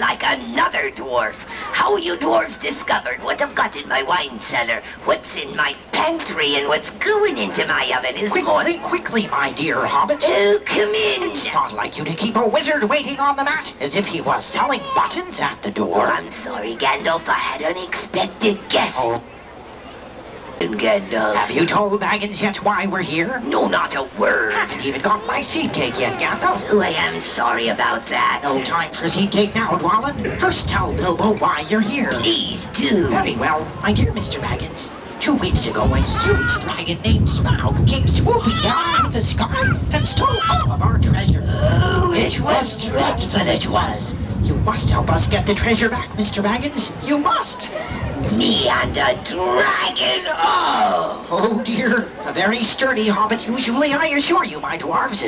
like another dwarf. How you dwarves discovered what I've got in my wine cellar, what's in my pantry, and what's going into my oven is more... Quickly, my dear Hobbit. Oh, come in. It's not like you to keep a wizard waiting on the mat, as if he was selling buttons at the door. I'm sorry, Gandalf. I had unexpected guests. Oh. Gandalf. Have you told Baggins yet why we're here? No, not a word. Haven't even got my seed cake yet, Gandalf. Oh, I am sorry about that. No time for seed cake now, Dwalin. First tell Bilbo why you're here. Please do. Very well, my dear Mr. Baggins. 2 weeks ago, a huge dragon named Smaug came swooping down out of the sky and stole all of our treasure. Oh, it was dreadful, it was. You must help us get the treasure back, Mr. Baggins. You must. Me and a dragon, oh! Oh, dear. A very sturdy hobbit usually, I assure you, my dwarves.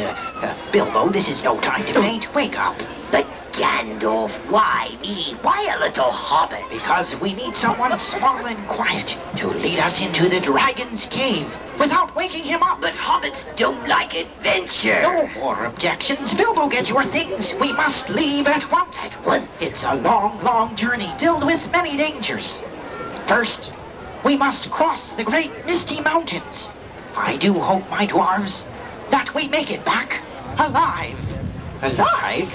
Bilbo, this is no time to faint. Wake up. But Gandalf, why me? Why a little hobbit? Because we need someone small and quiet to lead us into the dragon's cave without waking him up. But hobbits don't like adventure. No more objections. Bilbo, get your things. We must leave at once. At once? It's a long, long journey filled with many dangers. First, we must cross the great misty mountains. I do hope, my dwarves, that we make it back alive. Alive?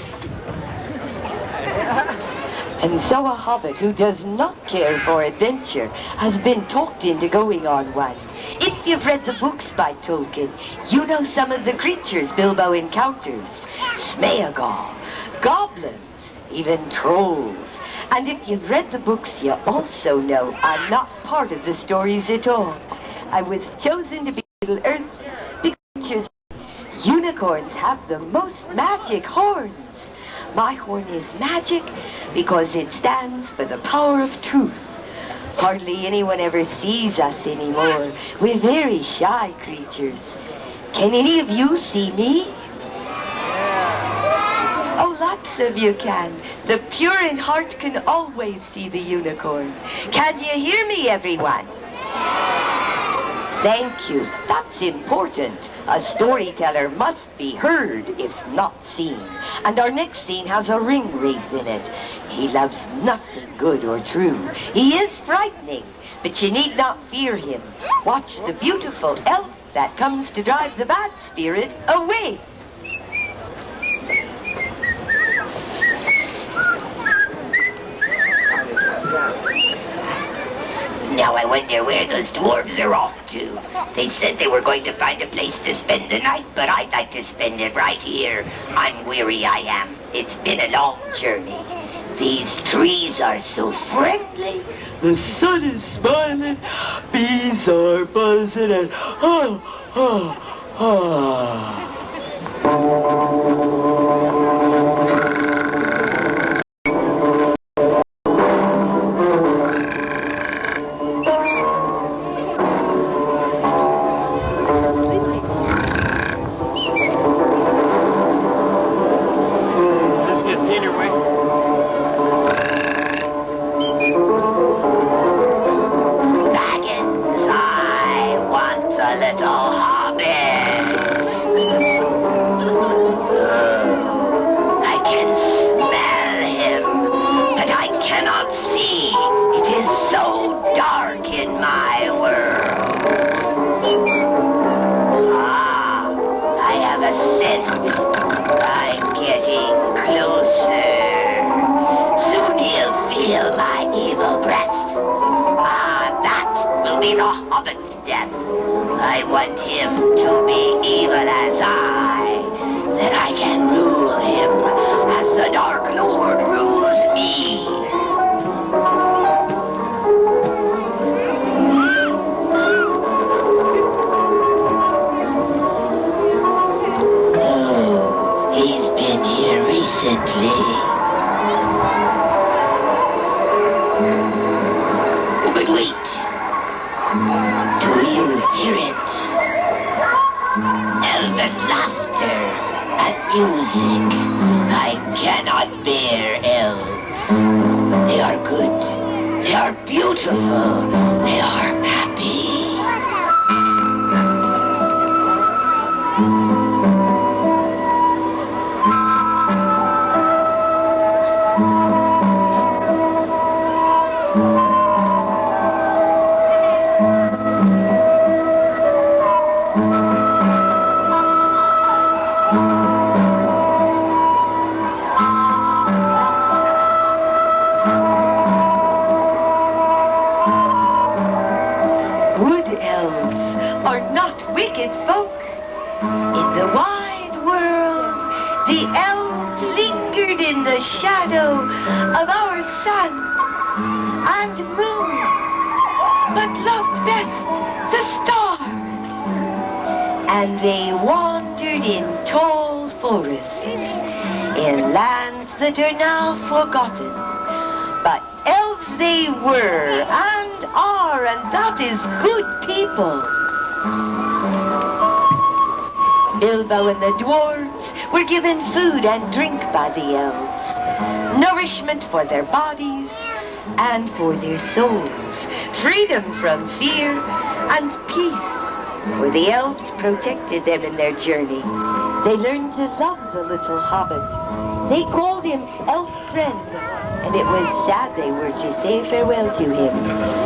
And so a hobbit who does not care for adventure has been talked into going on one. If you've read the books by Tolkien, you know some of the creatures Bilbo encounters. Smeagol, goblins, even trolls. And if you've read the books, you also know I'm not part of the stories at all. I was chosen to be Middle Earth because unicorns have the most magic horns. My horn is magic because it stands for the power of truth. Hardly anyone ever sees us anymore. We're very shy creatures. Can any of you see me? Oh, lots of you can. The pure in heart can always see the unicorn. Can you hear me, everyone? Thank you. That's important. A storyteller must be heard, if not seen. And our next scene has a ring wreath in it. He loves nothing good or true. He is frightening, but you need not fear him. Watch the beautiful elf that comes to drive the bad spirit away. Now I wonder where those dwarves are off to. They said they were going to find a place to spend the night, but I'd like to spend it right here. I'm weary, I am. It's been a long journey. These trees are so friendly. The sun is smiling, bees are buzzing, and Baggins, I want a little hobbit. I can smell him, but I cannot see. It is so dark in my world. Ah, I have a scent. I'm getting closer. Soon he'll feel my evil breath. Ah, that will be the Hobbit's death. I want him to be evil as I. Then I can rule him as the Dark Lord rules me. Oh, he's been here recently. But wait. Do you hear it? Elven laughter and music. I cannot bear elves. They are good. They are beautiful. They are happy. the elves lingered in the shadow of our sun and moon, but loved best the stars. And they wandered in tall forests, in lands that are now forgotten. But elves they were and are, and that is good people. Bilbo and the dwarves were given food and drink by the elves, nourishment for their bodies and for their souls, freedom from fear and peace, for the elves protected them in their journey. They learned to love the little hobbit. They called him elf friend, and it was sad they were to say farewell to him,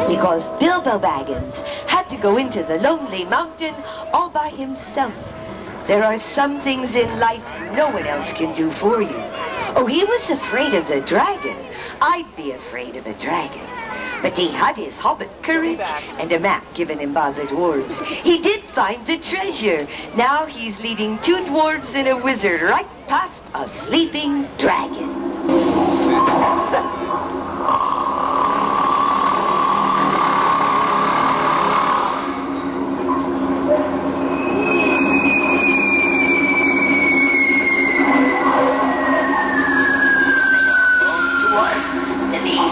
because Bilbo Baggins had to go into the lonely mountain all by himself. There are some things in life no one else can do for you. Oh, he was afraid of the dragon. I'd be afraid of a dragon. But he had his hobbit courage and a map given him by the dwarves. He did find the treasure. Now he's leading 2 dwarves and a wizard right past a sleeping dragon.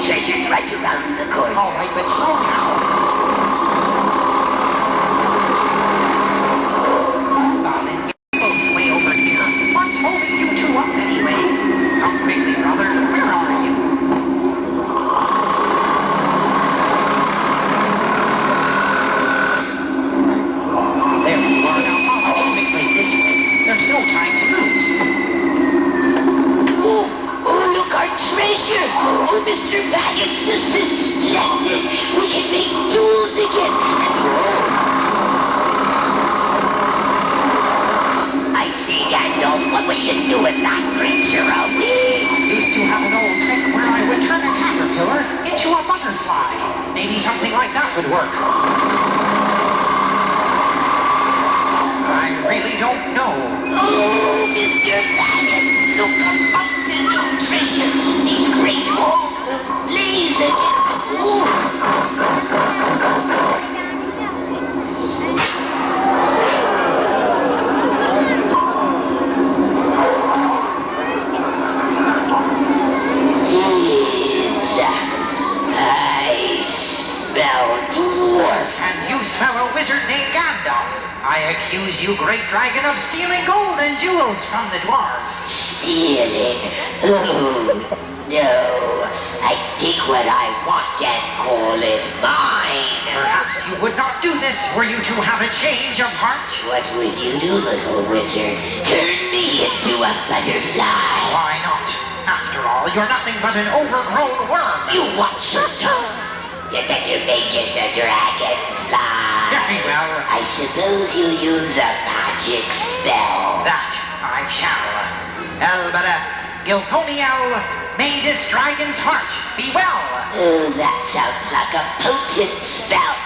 Treasure's right around the corner. All right, but slow now. Darling, Bilbo's way over here. What's holding you 2 up anyway? Come quickly, brother. Where are you? There you are. Now follow me quickly this way. There's no time to lose. Oh, look, our treasure! Oh, Mr. Baggins, this is splendid! We can make tools again! I see, Gandalf. What will you do with that creature, I used to have an old trick where I would turn a caterpillar into a butterfly. Maybe something like that would work. I really don't know. Oh, Mr. Baggins, look up to new treasure. These great halls will blaze again. I smell dwarf. And you smell a wizard named Gandalf. I accuse you, great dragon, of stealing gold and jewels from the dwarves. Stealing? Oh, no. I take what I want and call it mine. Perhaps you would not do this were you to have a change of heart. What would you do, little wizard? Turn me into a butterfly? Why not? After all, you're nothing but an overgrown worm. You watch your tongue. You better make it a dragonfly. Very well. I suppose you use a magic spell. That I shall. Elbereth, Gilthoniel, may this dragon's heart be well. Oh, that sounds like a potent spell.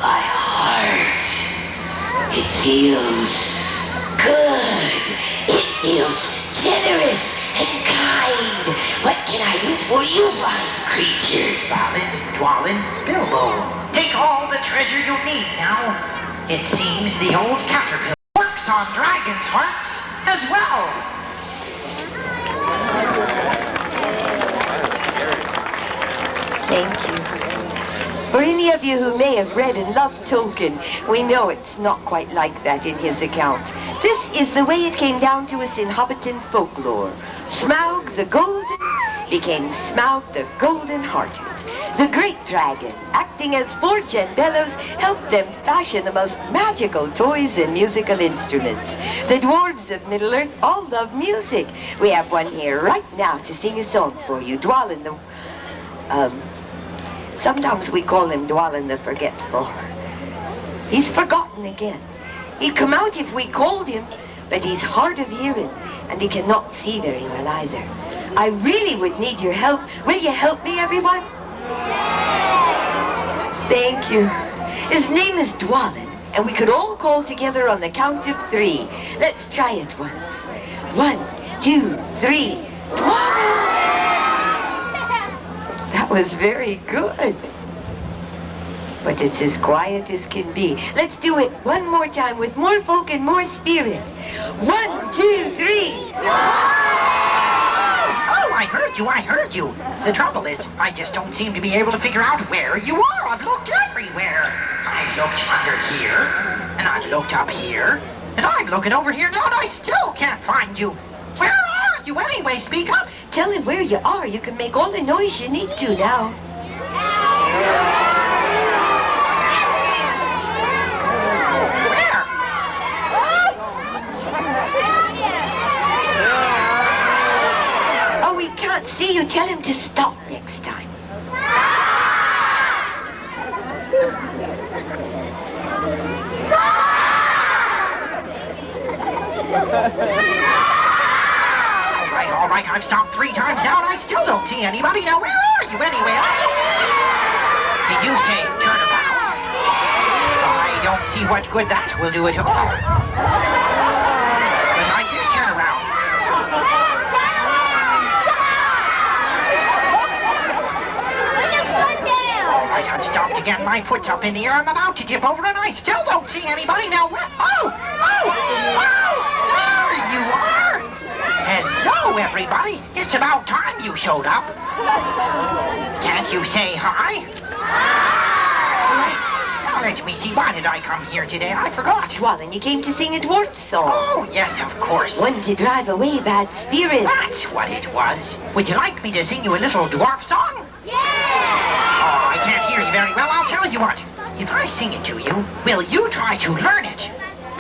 My heart. It feels good. It feels generous and kind. What can I do for you, fine creature? Balin, Dwalin, Bilbo. Take all the treasure you need now. It seems the old caterpillar works on dragons' hearts as well. Thank you. For any of you who may have read and loved Tolkien, we know it's not quite like that in his account. This is the way it came down to us in Hobbiton folklore. Smaug the Golden became Smaug the Golden-Hearted. The great dragon, acting as forge and bellows, helped them fashion the most magical toys and musical instruments. The dwarves of Middle-earth all love music. We have one here right now to sing a song for you. Dwalin the... Sometimes we call him Dwalin the Forgetful. He's forgotten again. He'd come out if we called him, but he's hard of hearing, and he cannot see very well either. I really would need your help. Will you help me, everyone? Thank you. His name is Dwalin. and we could all call together on the count of 3. Let's try it once. 1, 2, 3. Dwalin! That was very good. But it's as quiet as can be. Let's do it one more time with more folk and more spirit. 1, 2, 3. Oh, I heard you. The trouble is, I just don't seem to be able to figure out where you are. I've looked everywhere. I've looked under here, and I've looked up here, and I'm looking over here now, and I still can't find you. Where are you anyway? Speak up. Tell him where you are. You can make all the noise you need to now. Can't see you. Tell him to stop next time. All right, I've stopped 3 times now and I still don't see anybody. Now, where are you anyway? Did you say turn around? I don't see what good that will do at all. But I did turn around. I've stopped again. My foot's up in the air. I'm about to dip over and I still don't see anybody. Now where? Oh! There you are! Hello, everybody. It's about time you showed up. Can't you say hi? Now let me see. Why did I come here today? I forgot. Dwalin, you came to sing a dwarf song. Oh, yes, of course. One to drive away bad spirits. That's what it was. Would you like me to sing you a little dwarf song? I can't hear you very well. I'll tell you what. If I sing it to you, will you try to learn it?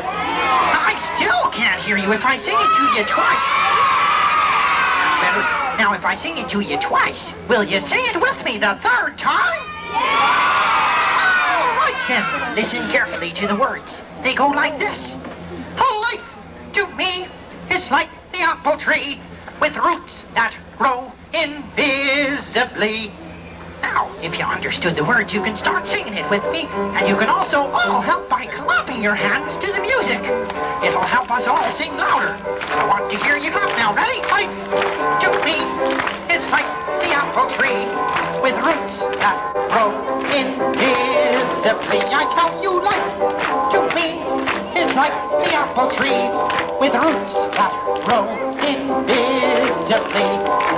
I still can't hear you if I sing it to you twice. Better. Now, if I sing it to you twice, will you sing it with me the 3rd time? All right, then. Listen carefully to the words. They go like this. Life to me is like the apple tree with roots that grow invisibly. Now, if you understood the words, you can start singing it with me, and you can also all help by clapping your hands to the music. It'll help us all sing louder. I want to hear you clap now. Ready? Life to me is like the apple tree with roots that grow invisibly. I tell you, life to me is like the apple tree with roots that grow invisibly.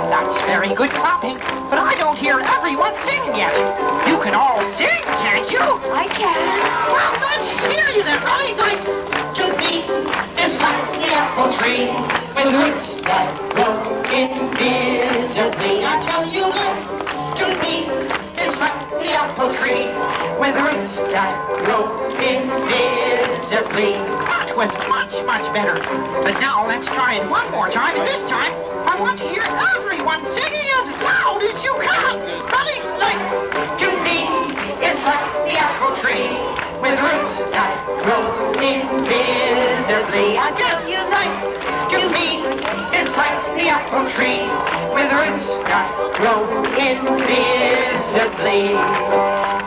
That's very good clapping, but I don't hear everyone sing yet. You can all sing, can't you? I can. Well, let's hear you then. Ready? Life to me is like the apple tree with roots that grow invisibly. I tell you, life to me is like the apple tree with roots that grow invisibly. That was much, much better. But now let's try it one more time, and this time I want to hear everyone singing as loud as you can. Ready? Life to me is like the apple tree with roots that grow invisibly. I tell you, life to me is like the apple tree with roots that grow invisibly.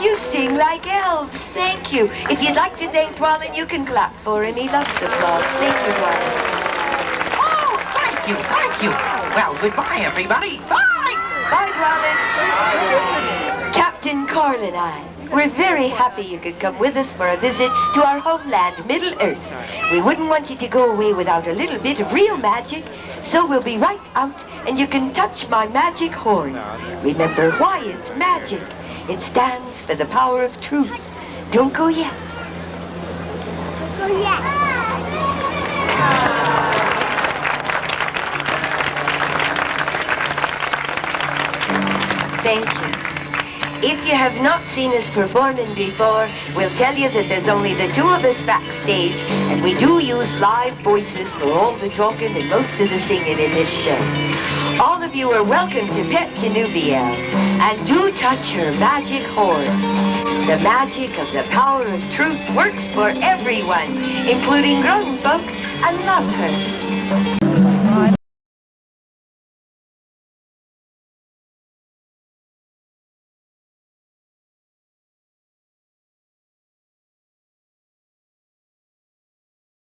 You sing like elves. Thank you. If you'd like to thank Dwalin, you can clap for him. He loves applause. Thank you, Dwalin. Oh, thank you. Well, goodbye, everybody. Bye. Bye, Dwalin. Captain Carl and I, we're very happy you could come with us for a visit to our homeland, Middle-earth. We wouldn't want you to go away without a little bit of real magic, so we'll be right out, and you can touch my magic horn. Remember why it's magic. It stands for the power of truth. Don't go yet. Thank you. If you have not seen us performing before, we'll tell you that there's only the 2 of us backstage, and we do use live voices for all the talking and most of the singing in this show. All of you are welcome to Pet Danubia, and do touch her magic horn. The magic of the power of truth works for everyone, including grown folk, and love her.